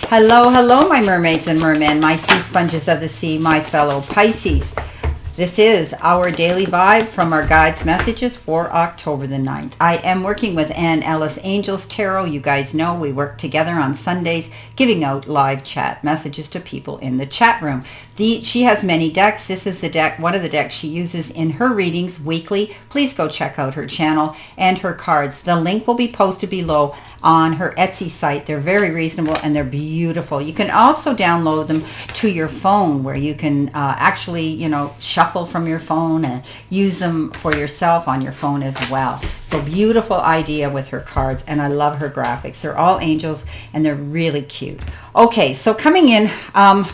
Hello, hello, my mermaids and mermen, my sea sponges of the sea, my fellow Pisces. This is our daily vibe from our guides' messages for October the 9th. I am working with Ellis Angels, Taro. You guys know we work together on Sundays, giving out live chat messages to people in the chat room. She has many decks. This is the deck, one of the decks she uses in her readings weekly. Please go check out her channel and her cards. The link will be posted below on her Etsy site. They're very reasonable and they're beautiful. You can also download them to your phone, where you can actually, shuffle from your phone and use them for yourself on your phone as well. So beautiful idea with her cards, and I love her graphics. They're all angels and they're really cute. Okay, so coming in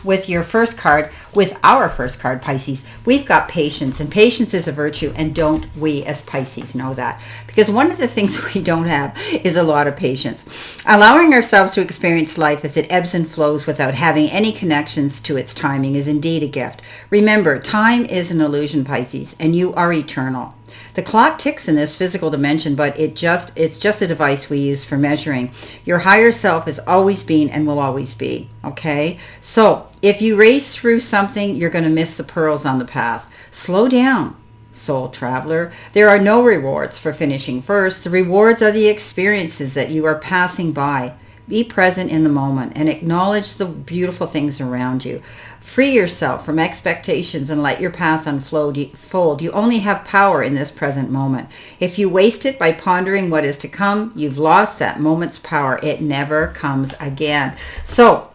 with your first card, with our first card, Pisces, we've got patience, and patience is a virtue, and don't we as Pisces know that? Because one of the things we don't have is a lot of patience. Allowing ourselves to experience life as it ebbs and flows without having any connections to its timing is indeed a gift. Remember, time is an illusion, Pisces, and you are eternal. The clock ticks in this physical dimension, but it's just a device we use for measuring. Your higher self has always been and will always be, okay? So if you race through something, you're going to miss the pearls on the path. Slow down, soul traveler. There are no rewards for finishing first. The rewards are the experiences that you are passing by. Be present in the moment and acknowledge the beautiful things around you. Free yourself from expectations and let your path unfold. You only have power in this present moment. If you waste it by pondering what is to come, you've lost that moment's power. It never comes again. So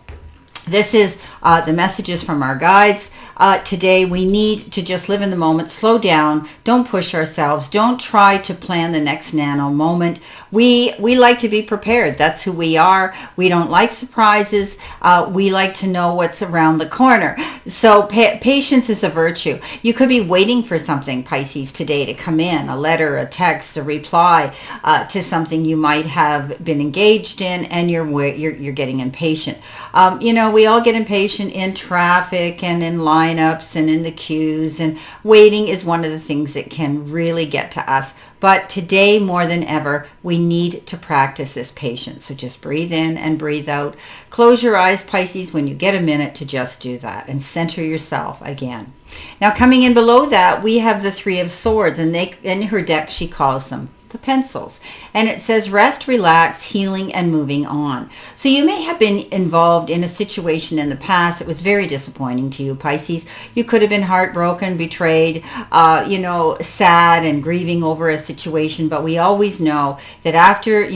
this is the messages from our guides. Today we need to just live in the moment, slow down, don't push ourselves, don't try to plan the next nano moment. We like to be prepared. That's who we are. We don't like surprises. We like to know what's around the corner. So patience is a virtue. You could be waiting for something, Pisces, today to come in, a letter, a text, a reply to something you might have been engaged in, and you're getting impatient. We all get impatient in traffic and in lineups and in the queues, and waiting is one of the things that can really get to us. But today, more than ever, we need to practice this patience. So just breathe in and breathe out. Close your eyes, Pisces, when you get a minute to just do that and center yourself again. Now, coming in below that, we have the Three of Swords, and in her deck, she calls them the pencils, and it says rest, relax, healing, and moving on. So you may have been involved in a situation in the past that was very disappointing to you, Pisces. You could have been heartbroken, betrayed, sad and grieving over a situation, but we always know that after,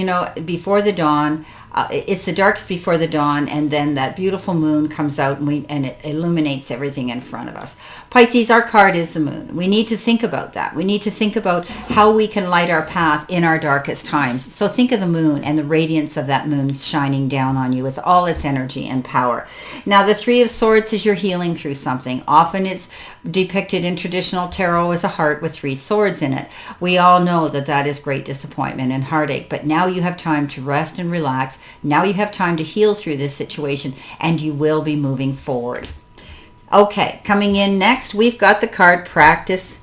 before the dawn, it's the darkest before the dawn, and then that beautiful moon comes out and it illuminates everything in front of us. Pisces, our card is the moon. We need to think about that. We need to think about how we can light our path in our darkest times. So think of the moon and the radiance of that moon shining down on you with all its energy and power. Now, the Three of Swords is your healing through something. Often it's depicted in traditional tarot as a heart with three swords in it. We all know that is great disappointment and heartache, but now you have time to rest and relax. Now you have time to heal through this situation, and you will be moving forward. Okay, coming in next, we've got the card Practice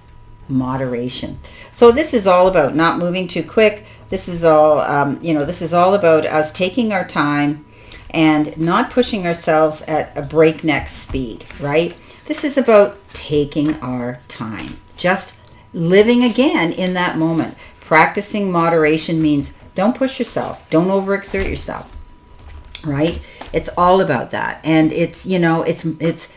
Moderation. So this is all about not moving too quick. This is all, this is all about us taking our time and not pushing ourselves at a breakneck speed, right? This is about taking our time, just living again in that moment. Practicing moderation means don't push yourself, don't overexert yourself, right? It's all about that. And it's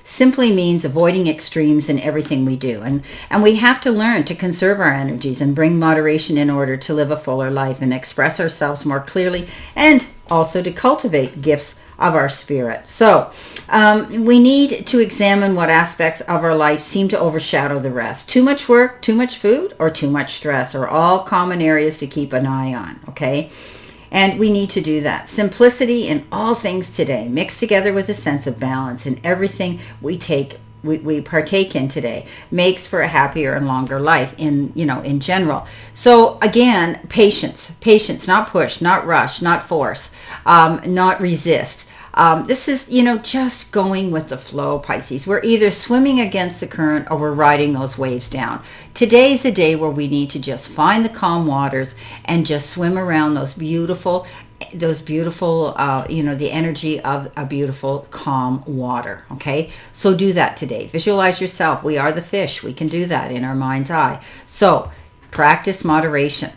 simply means avoiding extremes in everything we do. And we have to learn to conserve our energies and bring moderation in order to live a fuller life and express ourselves more clearly, and also to cultivate gifts of our spirit. So we need to examine what aspects of our life seem to overshadow the rest. Too much work, too much food, or too much stress are all common areas to keep an eye on, okay? And we need to do that. Simplicity in all things today, mixed together with a sense of balance in everything we partake in today, makes for a happier and longer life in general. So again, patience, not push, not rush, not force, not resist. This is, just going with the flow, Pisces. We're either swimming against the current or we're riding those waves down. Today's a day where we need to just find the calm waters and just swim around those beautiful those beautiful, the energy of a beautiful, calm water. Okay, so do that today. Visualize yourself. We are the fish. We can do that in our mind's eye. So practice moderation.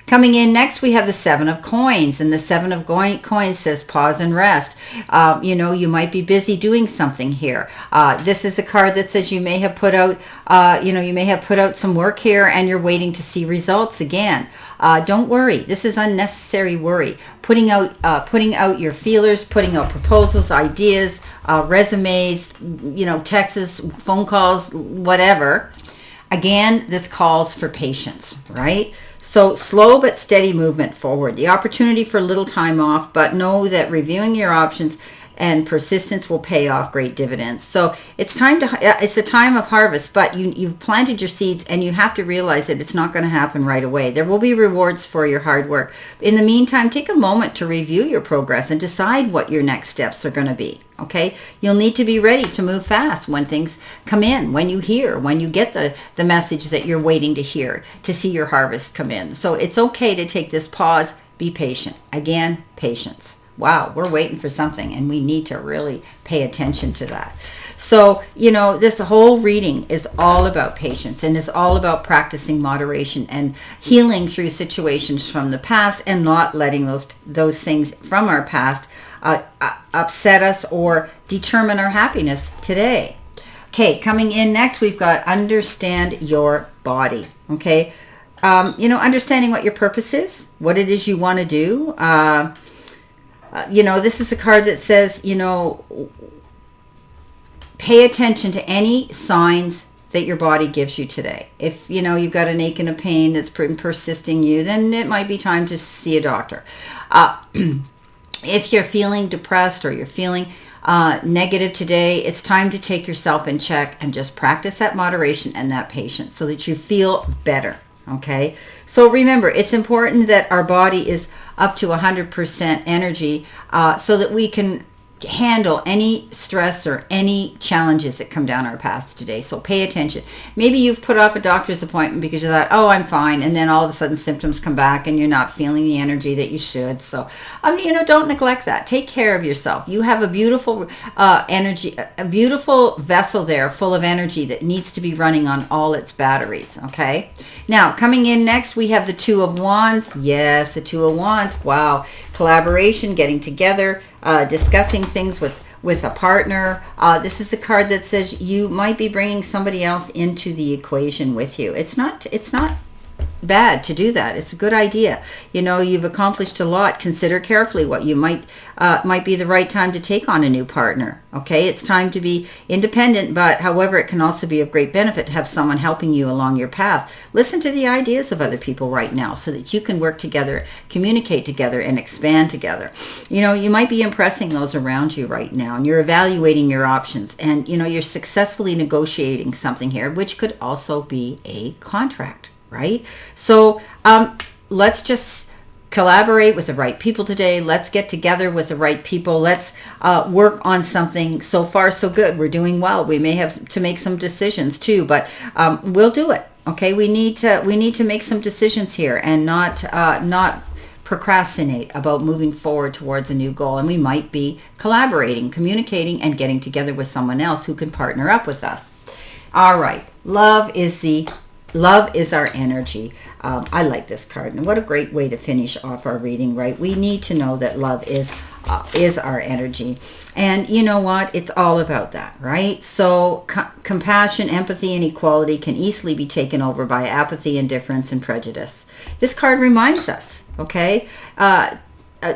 Coming in next, we have the Seven of Coins, and the Seven of Coins says pause and rest. You might be busy doing something here. This is a card that says you may have put out, some work here, and you're waiting to see results again. Don't worry. This is unnecessary worry. Putting out your feelers, putting out proposals, ideas, resumes, texts, phone calls, whatever. Again, this calls for patience, right? So slow but steady movement forward. The opportunity for a little time off, but know that reviewing your options and persistence will pay off great dividends. So it's a time of harvest, but you've planted your seeds, and you have to realize that it's not going to happen right away. There will be rewards for your hard work. In the meantime, take a moment to review your progress and decide what your next steps are going to be. Okay, you'll need to be ready to move fast when things come in, when you get the message that you're waiting to hear, to see your harvest come in. So it's okay to take this pause. Be patient. Again, patience. Wow, we're waiting for something, and we need to really pay attention to that. So, this whole reading is all about patience, and is all about practicing moderation and healing through situations from the past, and not letting those things from our past upset us or determine our happiness today. Okay, coming in next, we've got understand your body. Okay, understanding what your purpose is, what it is you want to do. This is a card that says, pay attention to any signs that your body gives you today. If, you've got an ache and a pain that's persisting you, then it might be time to see a doctor. If you're feeling depressed, or you're feeling negative today, it's time to take yourself in check and just practice that moderation and that patience so that you feel better. Okay, so remember, it's important that our body is up to 100% energy so that we can handle any stress or any challenges that come down our path today. So pay attention. Maybe you've put off a doctor's appointment because you thought, oh, I'm fine, and then all of a sudden symptoms come back and you're not feeling the energy that you should. So don't neglect that. Take care of yourself. You have a beautiful energy, a beautiful vessel there full of energy that needs to be running on all its batteries. Okay, now coming in next, we have the Two of Wands. Yes, the Two of Wands. Wow, collaboration, getting together, discussing things with a partner. This is a card that says you might be bringing somebody else into the equation with you. It's not bad to do that. It's a good idea. You've accomplished a lot. Consider carefully what you might be the right time to take on a new partner. Okay, it's time to be independent, but however, it can also be of great benefit to have someone helping you along your path. Listen to the ideas of other people right now so that you can work together, communicate together, and expand together. You might be impressing those around you right now, and you're evaluating your options, and you're successfully negotiating something here, which could also be a contract. Right? So let's just collaborate with the right people today. Let's get together with the right people. Let's work on something. So far, so good. We're doing well. We may have to make some decisions too, but we'll do it. Okay, we need to make some decisions here and not procrastinate about moving forward towards a new goal. And we might be collaborating, communicating, and getting together with someone else who can partner up with us. All right, love is our energy. I like this card, and what a great way to finish off our reading, right? We need to know that love is our energy, and you know what? It's all about that, right? So compassion, empathy, and equality can easily be taken over by apathy, indifference, and prejudice. This card reminds us, okay,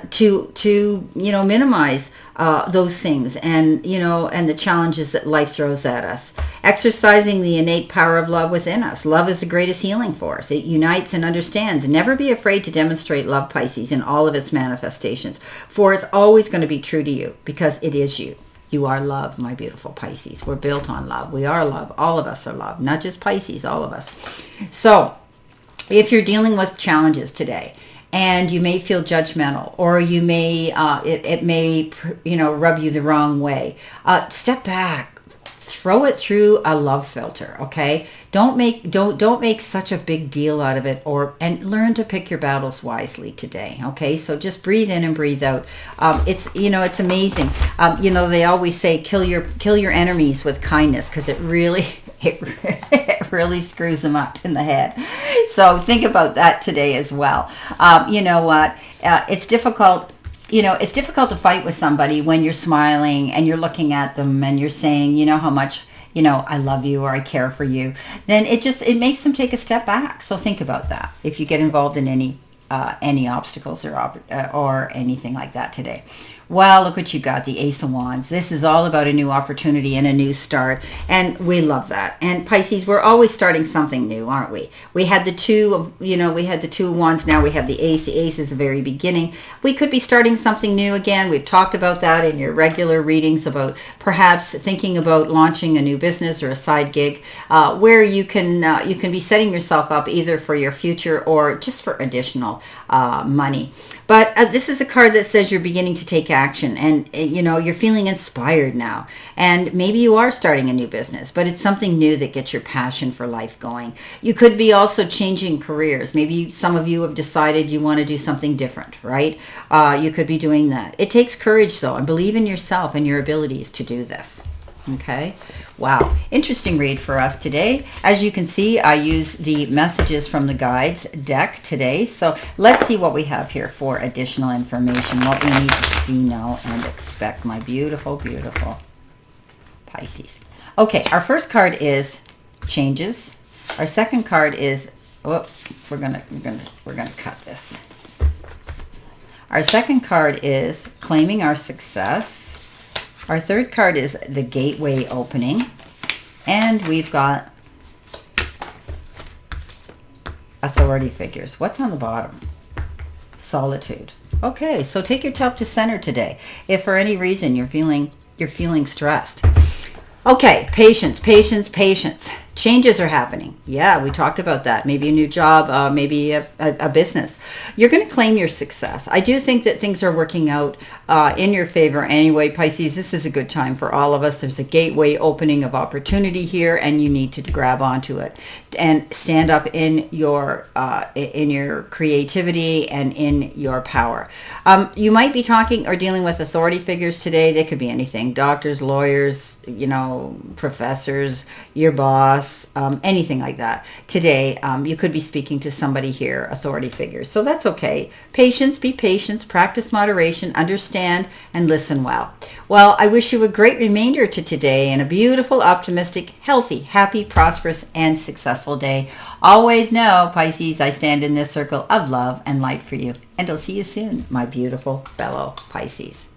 to minimize those things and the challenges that life throws at us. Exercising the innate power of love within us. Love is the greatest healing force. It unites and understands. Never be afraid to demonstrate love, Pisces, in all of its manifestations, for it's always going to be true to you because it is you. You are love, my beautiful Pisces. We're built on love. We are love. All of us are love, not just Pisces, all of us. So if you're dealing with challenges today, and you may feel judgmental, or you may it may rub you the wrong way, step back, throw it through a love filter, okay? Don't make such a big deal out of it, and learn to pick your battles wisely today, okay? So just breathe in and breathe out. It's amazing. They always say kill your enemies with kindness, because it really it really screws them up in the head. So think about that today as well. You know what? It's difficult. It's difficult to fight with somebody when you're smiling and you're looking at them and you're saying, how much, I love you or I care for you. Then it makes them take a step back. So think about that if you get involved in any obstacles or anything like that today. Well, look what you got, the Ace of Wands. This is all about a new opportunity and a new start, and we love that. And Pisces, we're always starting something new, aren't we? We had the Two of Wands, now we have the Ace. The Ace is the very beginning. We could be starting something new again. We've talked about that in your regular readings, about perhaps thinking about launching a new business or a side gig, where you can be setting yourself up either for your future or just for additional money. But this is a card that says you're beginning to take action, and you're feeling inspired now, and maybe you are starting a new business, but it's something new that gets your passion for life going. You could be also changing careers. Maybe some of you have decided you want to do something different, right? You could be doing that. It takes courage though, and believe in yourself and your abilities to do this. Okay. Wow. Interesting read for us today. As you can see, I use the messages from the guides deck today. So let's see what we have here for additional information, what we need to see, know, and expect, my beautiful, beautiful Pisces. Okay. Our first card is changes. Our second card is, we're gonna cut this. Our second card is claiming our success. Our third card is the gateway opening. And we've got authority figures. What's on the bottom? Solitude. Okay, so take yourself to center today. If for any reason you're feeling stressed. Okay, patience, patience, patience. Changes are happening. Yeah, we talked about that. Maybe a new job, maybe a business. You're going to claim your success. I do think that things are working out in your favor anyway, Pisces. This is a good time for all of us. There's a gateway opening of opportunity here, and you need to grab onto it and stand up in your creativity and in your power. You might be talking or dealing with authority figures today. They could be anything: doctors, lawyers, professors, your boss, anything like that. Today, you could be speaking to somebody here, authority figures. So that's okay. Patience, be patient, practice moderation, understand, and listen well. Well, I wish you a great remainder to today and a beautiful, optimistic, healthy, happy, prosperous, and successful day. Always know, Pisces, I stand in this circle of love and light for you. And I'll see you soon, my beautiful fellow Pisces.